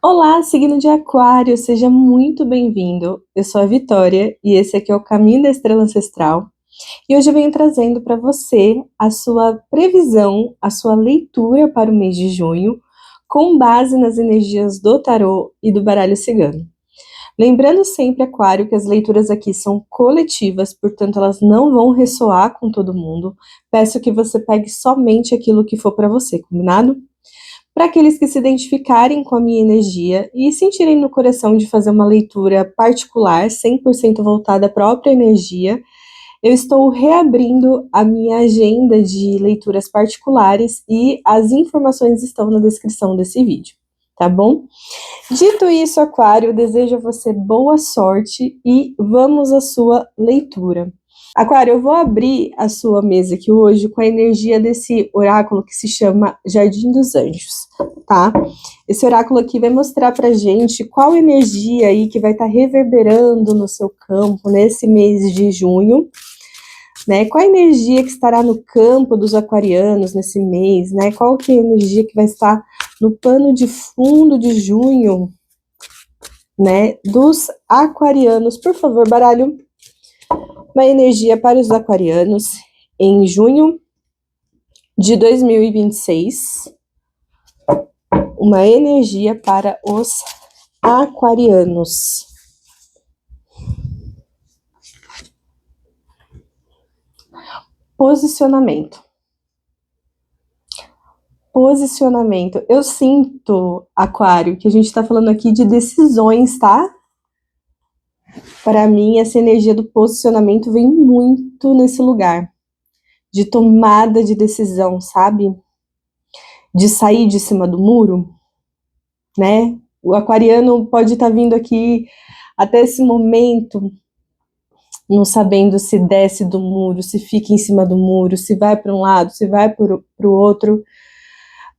Olá, signo de Aquário, seja muito bem-vindo. Eu sou a Vitória e esse aqui é o Caminho da Estrela Ancestral. E hoje eu venho trazendo para você a sua previsão, a sua leitura para o mês de junho, com base nas energias do tarô e do baralho cigano. Lembrando sempre, Aquário, que as leituras aqui são coletivas, portanto elas não vão ressoar com todo mundo. Peço que você pegue somente aquilo que for para você, combinado? Para aqueles que se identificarem com a minha energia e sentirem no coração de fazer uma leitura particular, 100% voltada à própria energia, eu estou reabrindo a minha agenda de leituras particulares e as informações estão na descrição desse vídeo, tá bom? Dito isso, Aquário, eu desejo a você boa sorte e vamos à sua leitura. Aquário, eu vou abrir a sua mesa aqui hoje com a energia desse oráculo que se chama Jardim dos Anjos, tá? Esse oráculo aqui vai mostrar pra gente qual energia aí que vai estar reverberando no seu campo nesse mês de junho, né? Qual a energia que estará no campo dos aquarianos nesse mês, né? Qual que é a energia que vai estar no pano de fundo de junho, né? Dos aquarianos. Por favor, baralho. Uma energia para os aquarianos em junho de 2026. Uma energia para os aquarianos. Posicionamento. Posicionamento. Eu sinto, Aquário, que a gente está falando aqui de decisões, tá? Para mim, essa energia do posicionamento vem muito nesse lugar. De tomada de decisão, sabe? De sair de cima do muro, né? O aquariano pode estar vindo aqui até esse momento, não sabendo se desce do muro, se fica em cima do muro, se vai para um lado, se vai para o outro.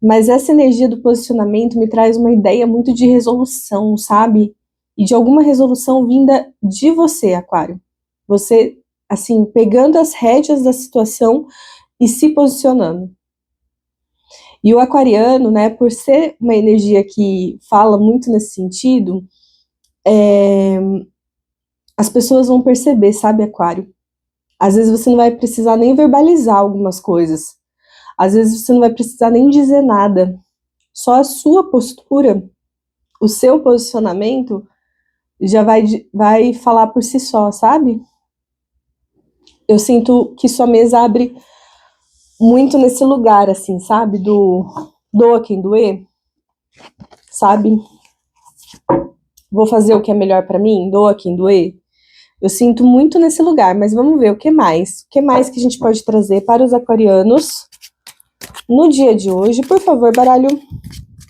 Mas essa energia do posicionamento me traz uma ideia muito de resolução, sabe? E de alguma resolução vinda de você, Aquário. Você, assim, pegando as rédeas da situação e se posicionando. E o aquariano, né, por ser uma energia que fala muito nesse sentido, as pessoas vão perceber, sabe, Aquário? Às vezes você não vai precisar nem verbalizar algumas coisas. Às vezes você não vai precisar nem dizer nada. Só a sua postura, o seu posicionamento, já vai falar por si só, sabe? Eu sinto que sua mesa abre muito nesse lugar, assim, sabe? Do doa quem doer, sabe? Vou fazer o que é melhor para mim, doa quem doer. Eu sinto muito nesse lugar, mas vamos ver o que mais. O que mais que a gente pode trazer para os aquarianos no dia de hoje? Por favor, baralho.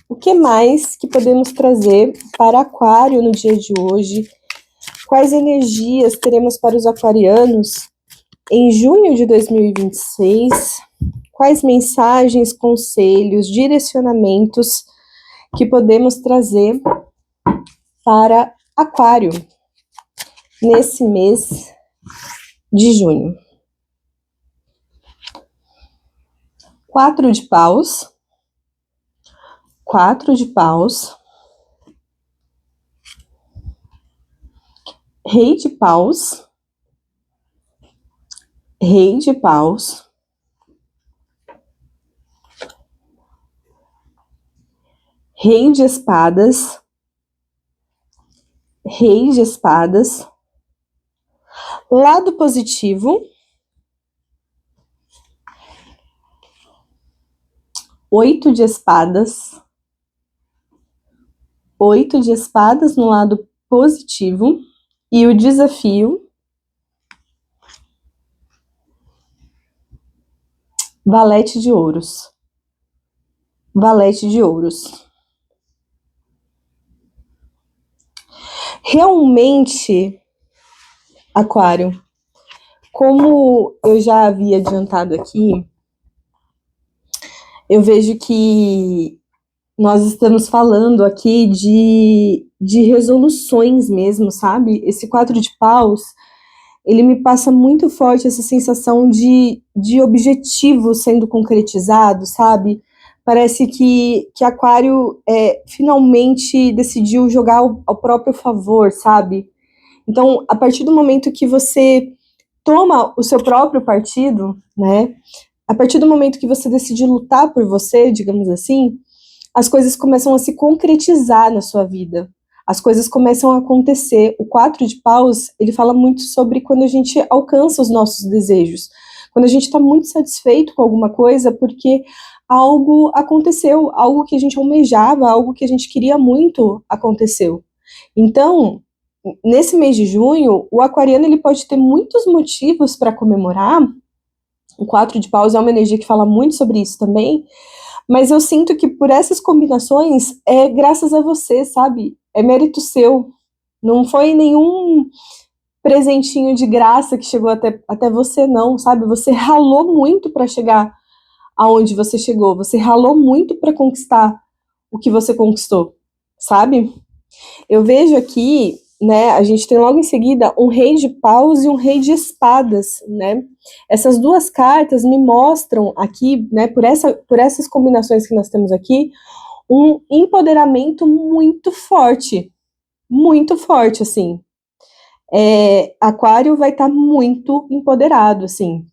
O que mais que podemos trazer para Aquário no dia de hoje? Quais energias teremos para os aquarianos em junho de 2026? Quais mensagens, conselhos, direcionamentos que podemos trazer para Aquário nesse mês de junho? 4 de paus. 4 de paus. Rei de paus. Rei de paus. Rei de espadas. Rei de espadas. Lado positivo. 8 de espadas. 8 de espadas no lado positivo. E o desafio. Valete de ouros. Valete de ouros. Realmente, Aquário, como eu já havia adiantado aqui, eu vejo que nós estamos falando aqui de resoluções mesmo, sabe? Esse 4 de paus, ele me passa muito forte essa sensação de objetivo sendo concretizado, sabe? Parece que Aquário finalmente decidiu jogar ao próprio favor, sabe? Então, a partir do momento que você toma o seu próprio partido, né? A partir do momento que você decide lutar por você, digamos assim, as coisas começam a se concretizar na sua vida. As coisas começam a acontecer. O 4 de paus, ele fala muito sobre quando a gente alcança os nossos desejos. Quando a gente está muito satisfeito com alguma coisa, porque algo aconteceu, algo que a gente almejava, algo que a gente queria muito aconteceu. Então, nesse mês de junho, o aquariano ele pode ter muitos motivos para comemorar. O 4 de paus é uma energia que fala muito sobre isso também, mas eu sinto que por essas combinações é graças a você, sabe? É mérito seu. Não foi nenhum presentinho de graça que chegou até você, não, sabe? Você ralou muito para chegar aonde você chegou. Você ralou muito para conquistar o que você conquistou, sabe? Eu vejo aqui, né, a gente tem logo em seguida um rei de paus e um rei de espadas, né? Essas duas cartas me mostram aqui, né, por essas combinações que nós temos aqui, um empoderamento muito forte, assim. Aquário vai estar muito empoderado, assim,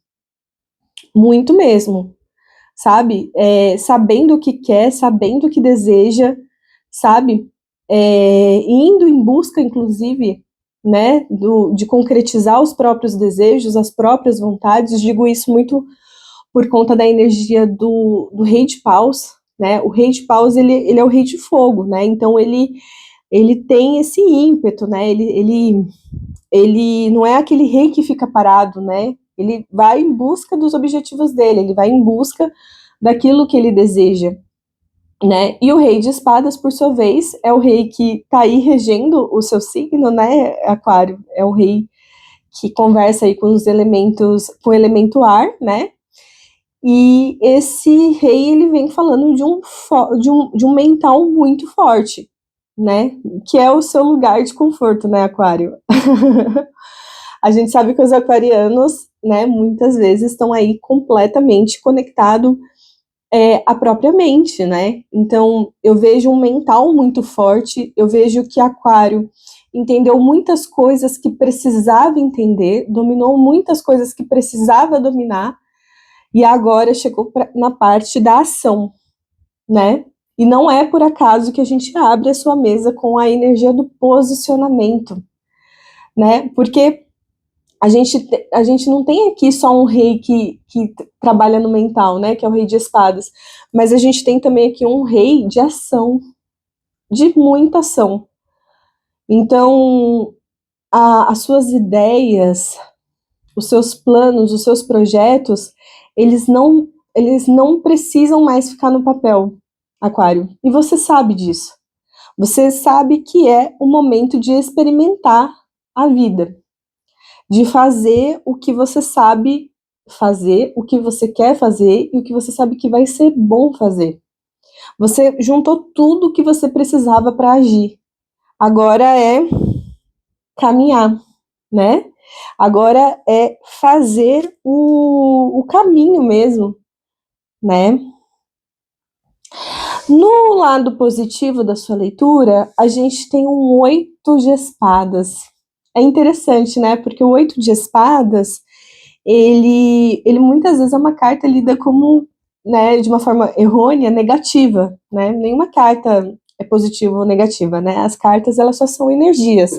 muito mesmo, sabe? Sabendo o que quer, sabendo o que deseja, sabe? Indo em busca, inclusive, né, de concretizar os próprios desejos, as próprias vontades. Digo isso muito por conta da energia do rei de paus, né? O rei de paus, ele é o rei de fogo, né? Então, ele tem esse ímpeto, né? Ele não é aquele rei que fica parado, né? Ele vai em busca dos objetivos dele, ele vai em busca daquilo que ele deseja, né? E o rei de espadas, por sua vez, é o rei que está aí regendo o seu signo, né, Aquário? É o rei que conversa aí com os elementos, com o elemento ar, né? E esse rei, ele vem falando de um mental muito forte, né? Que é o seu lugar de conforto, né, Aquário? A gente sabe que os aquarianos, né, muitas vezes estão aí completamente conectados à própria mente, né? Então, eu vejo um mental muito forte, eu vejo que Aquário entendeu muitas coisas que precisava entender, dominou muitas coisas que precisava dominar, e agora chegou na parte da ação, né? E não é por acaso que a gente abre a sua mesa com a energia do posicionamento, né? Porque a gente não tem aqui só um rei que trabalha no mental, né? Que é o rei de espadas. Mas a gente tem também aqui um rei de ação, de muita ação. Então, as suas ideias, os seus planos, os seus projetos, eles não precisam mais ficar no papel, Aquário. E você sabe disso. Você sabe que é o momento de experimentar a vida, de fazer o que você sabe fazer, o que você quer fazer e o que você sabe que vai ser bom fazer. Você juntou tudo o que você precisava para agir. Agora é caminhar, né? Agora é fazer o caminho mesmo, né? No lado positivo da sua leitura, a gente tem um 8 de espadas. É interessante, né? Porque o 8 de espadas, ele muitas vezes é uma carta lida como, né, de uma forma errônea, negativa, né? Nenhuma carta é positiva ou negativa, né? As cartas, elas só são energias.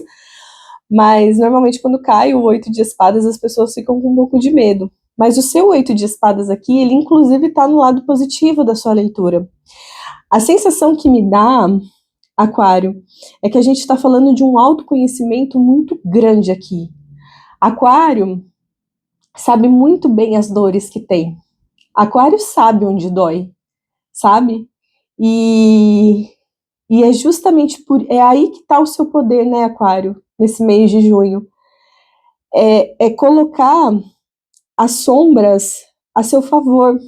Mas, normalmente, quando cai o 8 de espadas, as pessoas ficam com um pouco de medo. Mas o seu 8 de espadas aqui, ele inclusive está no lado positivo da sua leitura. A sensação que me dá, Aquário, é que a gente está falando de um autoconhecimento muito grande aqui. Aquário sabe muito bem as dores que tem. Aquário sabe onde dói, sabe? E, e é justamente é aí que está o seu poder, né, Aquário, nesse mês de junho. É colocar as sombras a seu favor,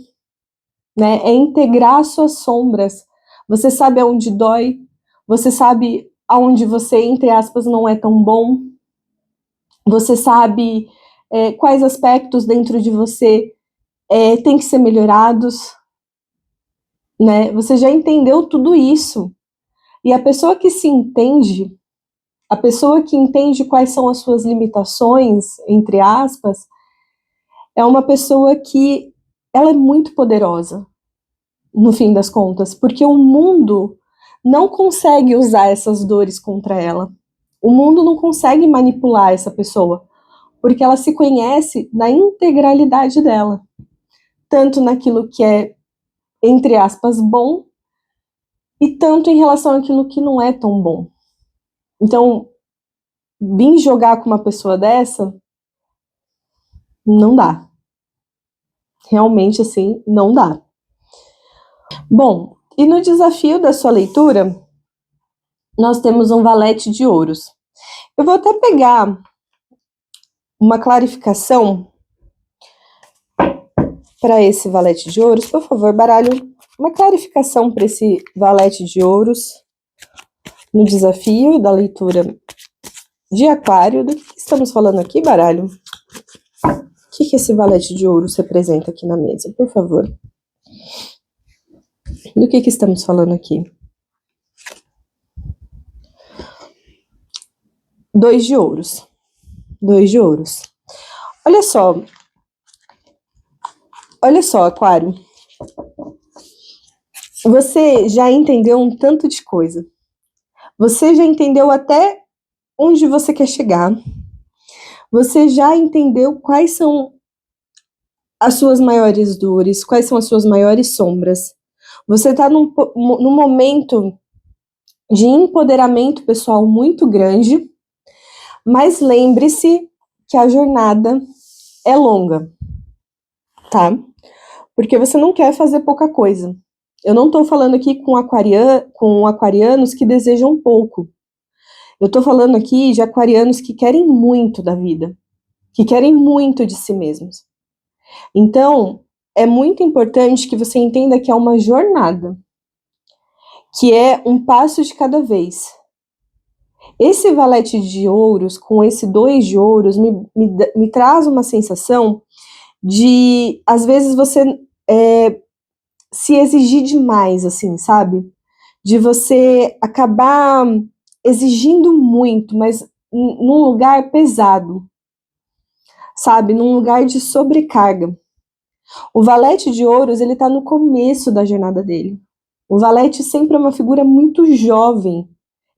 né? É integrar as suas sombras. Você sabe aonde dói, você sabe aonde você, entre aspas, não é tão bom, você sabe quais aspectos dentro de você têm que ser melhorados, né? Você já entendeu tudo isso. E a pessoa que se entende, a pessoa que entende quais são as suas limitações, entre aspas, é uma pessoa que ela é muito poderosa, no fim das contas, porque o mundo não consegue usar essas dores contra ela. O mundo não consegue manipular essa pessoa, porque ela se conhece na integralidade dela, tanto naquilo que é, entre aspas, bom, e tanto em relação àquilo que não é tão bom. Então, vir jogar com uma pessoa dessa, não dá. Realmente, assim, não dá. Bom, e no desafio da sua leitura, nós temos um valete de ouros. Eu vou até pegar uma clarificação para esse valete de ouros. Por favor, baralho, uma clarificação para esse valete de ouros no desafio da leitura de Aquário. Do que estamos falando aqui, baralho? O que esse valete de ouros representa aqui na mesa, por favor? Do que estamos falando aqui? 2 de ouros. 2 de ouros. Olha só, Aquário. Você já entendeu um tanto de coisa. Você já entendeu até onde você quer chegar. Você já entendeu quais são as suas maiores dores, quais são as suas maiores sombras. Você está num momento de empoderamento pessoal muito grande, mas lembre-se que a jornada é longa, tá? Porque você não quer fazer pouca coisa. Eu não estou falando aqui com aquarianos que desejam pouco. Eu estou falando aqui de aquarianos que querem muito da vida, que querem muito de si mesmos. Então, é muito importante que você entenda que é uma jornada, que é um passo de cada vez. Esse valete de ouros, com esse 2 de ouros, me traz uma sensação de, às vezes, você se exigir demais, assim, sabe? De você acabar exigindo muito, mas num lugar pesado, sabe? Num lugar de sobrecarga. O valete de ouros, ele tá no começo da jornada dele. O valete sempre é uma figura muito jovem,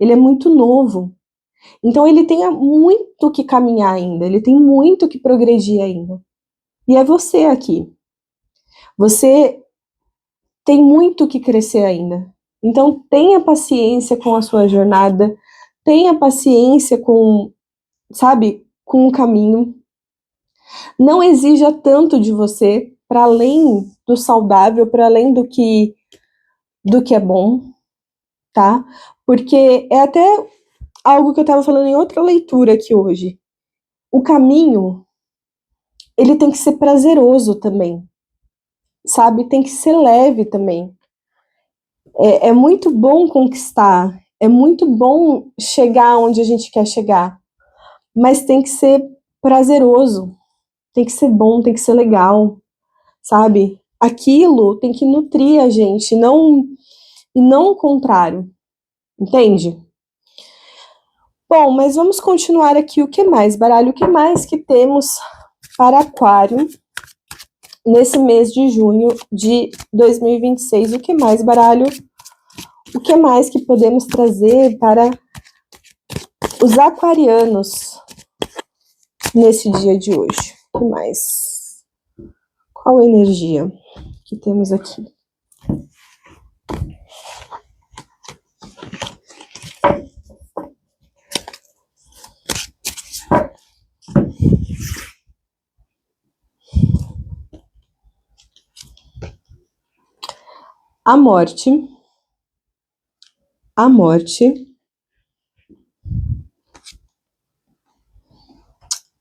ele é muito novo. Então ele tem muito que caminhar ainda, ele tem muito que progredir ainda. E é você aqui. Você tem muito que crescer ainda. Então tenha paciência com a sua jornada, tenha paciência com, sabe, com o caminho. Não exija tanto de você para além do saudável, para além do que é bom, tá? Porque é até algo que eu estava falando em outra leitura aqui hoje. O caminho, ele tem que ser prazeroso também, sabe? Tem que ser leve também. É muito bom conquistar, é muito bom chegar onde a gente quer chegar, mas tem que ser prazeroso, tem que ser bom, tem que ser legal, sabe? Aquilo tem que nutrir a gente, e não o contrário, entende? Bom, mas vamos continuar aqui. O que mais, baralho? O que mais que temos para Aquário nesse mês de junho de 2026? O que mais, baralho? O que mais que podemos trazer para os aquarianos nesse dia de hoje? O que mais? Qual a energia que temos aqui? A morte,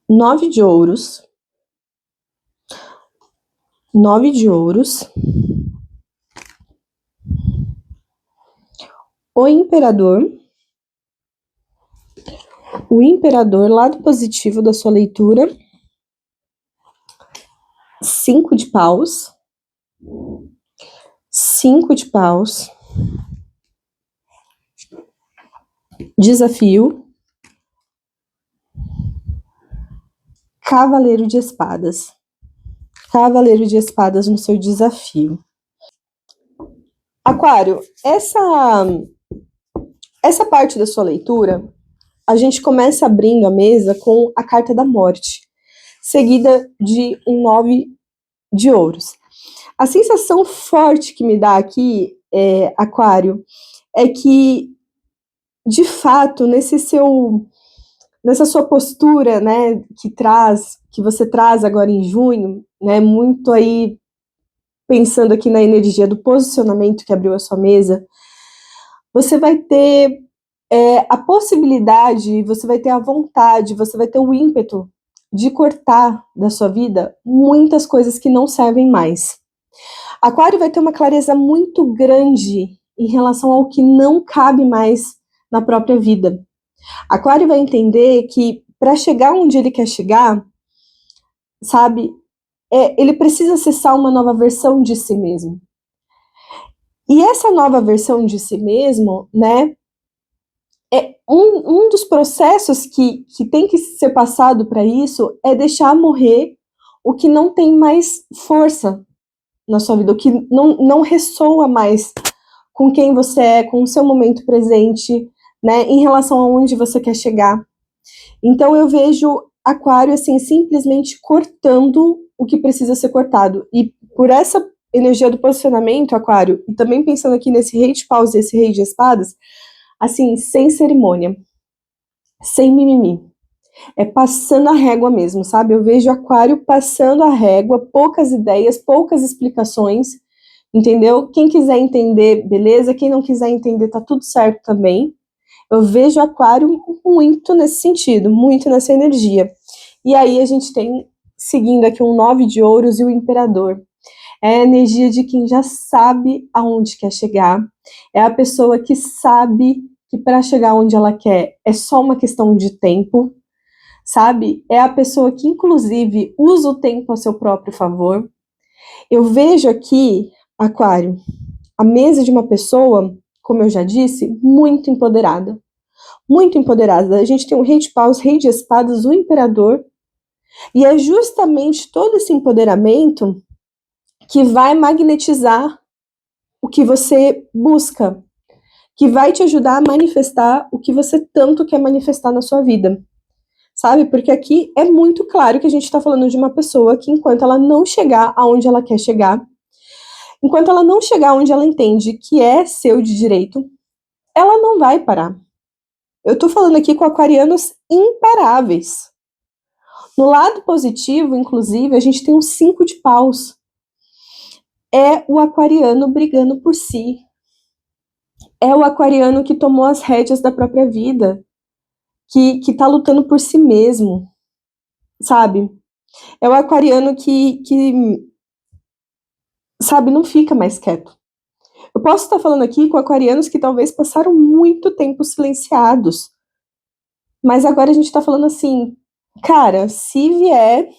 9 de ouros, 9 de ouros, o imperador, lado positivo da sua leitura, 5 de paus, 5 de paus, desafio, cavaleiro de espadas. Cavaleiro de espadas no seu desafio. Aquário, essa parte da sua leitura, a gente começa abrindo a mesa com a carta da morte, seguida de um 9 de ouros. A sensação forte que me dá aqui, Aquário, é que, de fato, nessa sua postura, né, que você traz agora em junho, né, muito aí pensando aqui na energia do posicionamento que abriu a sua mesa, você vai ter a possibilidade, você vai ter a vontade, você vai ter o ímpeto de cortar da sua vida muitas coisas que não servem mais. Aquário vai ter uma clareza muito grande em relação ao que não cabe mais na própria vida. Aquário vai entender que para chegar onde ele quer chegar, sabe, ele precisa acessar uma nova versão de si mesmo. E essa nova versão de si mesmo, né, um dos processos que tem que ser passado para isso é deixar morrer o que não tem mais força na sua vida, o que não ressoa mais com quem você é, com o seu momento presente, né, em relação a onde você quer chegar. Então eu vejo Aquário assim, simplesmente cortando o que precisa ser cortado. E por essa energia do posicionamento, Aquário, e também pensando aqui nesse rei de paus e esse rei de espadas, assim, sem cerimônia, sem mimimi. É passando a régua mesmo, sabe? Eu vejo Aquário passando a régua, poucas ideias, poucas explicações, entendeu? Quem quiser entender, beleza. Quem não quiser entender, tá tudo certo também. Eu vejo Aquário muito nesse sentido, muito nessa energia. E aí a gente tem, seguindo aqui, um 9 de ouros e o imperador. É a energia de quem já sabe aonde quer chegar. É a pessoa que sabe que para chegar onde ela quer é só uma questão de tempo, sabe? É a pessoa que, inclusive, usa o tempo a seu próprio favor. Eu vejo aqui, Aquário, a mesa de uma pessoa, como eu já disse, muito empoderada. Muito empoderada. A gente tem o rei de paus, rei de espadas, o imperador. E é justamente todo esse empoderamento que vai magnetizar o que você busca, que vai te ajudar a manifestar o que você tanto quer manifestar na sua vida. Sabe? Porque aqui é muito claro que a gente está falando de uma pessoa que, enquanto ela não chegar aonde ela quer chegar, enquanto ela não chegar onde ela entende que é seu de direito, ela não vai parar. Eu tô falando aqui com aquarianos imparáveis. No lado positivo, inclusive, a gente tem um 5 de paus. É o aquariano brigando por si. É o aquariano que tomou as rédeas da própria vida, que tá lutando por si mesmo, sabe? É o aquariano que sabe, não fica mais quieto. Eu posso estar falando aqui com aquarianos que talvez passaram muito tempo silenciados, mas agora a gente tá falando assim, cara, se vier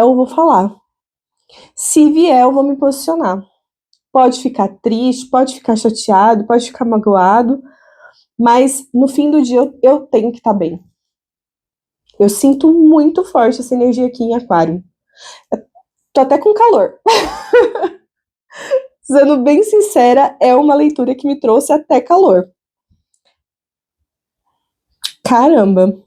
eu vou falar. Se vier eu vou me posicionar. Pode ficar triste, pode ficar chateado, pode ficar magoado, mas no fim do dia eu tenho que estar bem. Eu sinto muito forte essa energia aqui em Aquário. Tô até com calor. Sendo bem sincera, é uma leitura que me trouxe até calor. Caramba!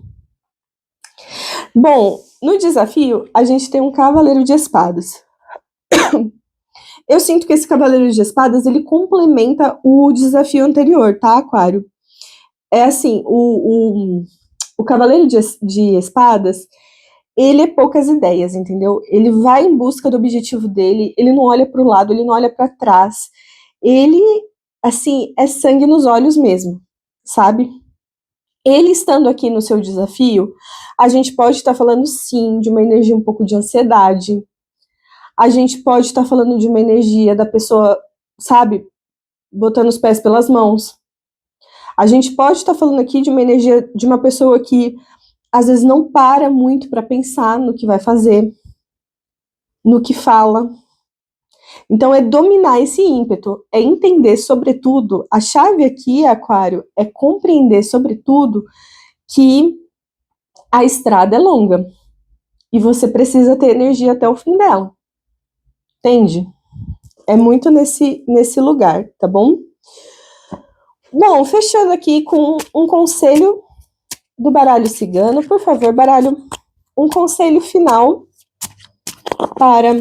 Bom, no desafio, a gente tem um cavaleiro de espadas. Eu sinto que esse cavaleiro de espadas, ele complementa o desafio anterior, tá, Aquário? É assim, o cavaleiro de espadas, ele é poucas ideias, entendeu? Ele vai em busca do objetivo dele, ele não olha para o lado, ele não olha para trás. Ele, assim, é sangue nos olhos mesmo, sabe? Ele estando aqui no seu desafio, a gente pode estar falando, sim, de uma energia um pouco de ansiedade. A gente pode estar falando de uma energia da pessoa, sabe, botando os pés pelas mãos. A gente pode estar falando aqui de uma energia de uma pessoa que às vezes não para muito para pensar no que vai fazer, no que fala. Então, é dominar esse ímpeto, é entender, sobretudo, a chave aqui, Aquário, é compreender, sobretudo, que a estrada é longa e você precisa ter energia até o fim dela. Entende? É muito nesse lugar, tá bom? Bom, fechando aqui com um conselho do baralho cigano. Por favor, baralho, um conselho final para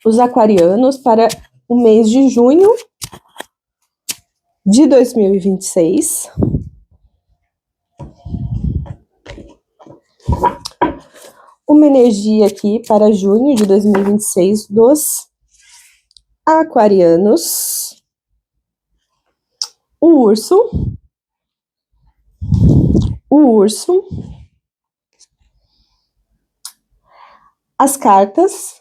os aquarianos para o mês de junho de 2026. Uma energia aqui para junho de 2026 dos aquarianos. O urso. As cartas.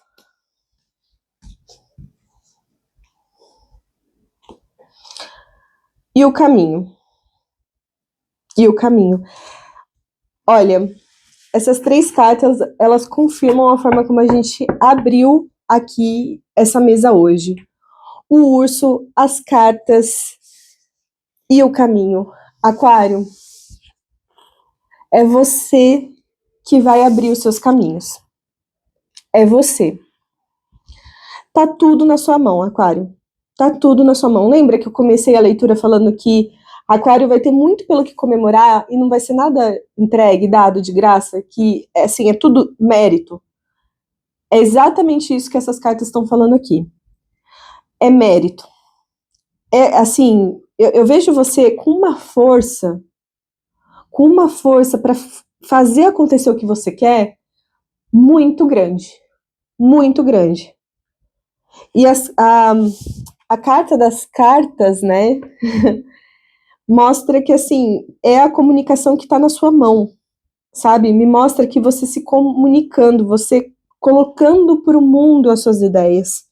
E o caminho. Olha, essas 3 cartas, elas confirmam a forma como a gente abriu aqui essa mesa hoje. O urso, as cartas e o caminho. Aquário, é você que vai abrir os seus caminhos. É você. Tá tudo na sua mão, Aquário. Tá tudo na sua mão. Lembra que eu comecei a leitura falando que Aquário vai ter muito pelo que comemorar e não vai ser nada entregue, dado de graça, que assim, é tudo mérito. É exatamente isso que essas cartas estão falando aqui. É mérito. É assim, eu vejo você com uma força para fazer acontecer o que você quer muito grande. Muito grande. E a carta das cartas, né, mostra que, assim, é a comunicação que está na sua mão, sabe? Me mostra que você se comunicando, você colocando para o mundo as suas ideias.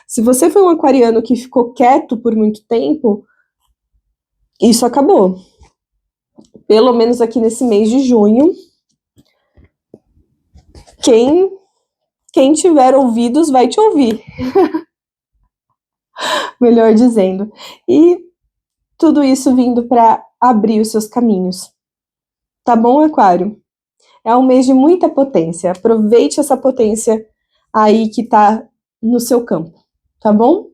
Se você foi um aquariano que ficou quieto por muito tempo, isso acabou. Pelo menos aqui nesse mês de junho, quem tiver ouvidos vai te ouvir. Melhor dizendo. E tudo isso vindo para abrir os seus caminhos. Tá bom, Aquário? É um mês de muita potência. Aproveite essa potência aí que tá no seu campo, tá bom?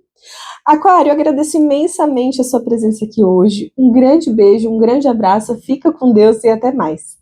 Aquário, eu agradeço imensamente a sua presença aqui hoje. Um grande beijo, um grande abraço. Fica com Deus e até mais.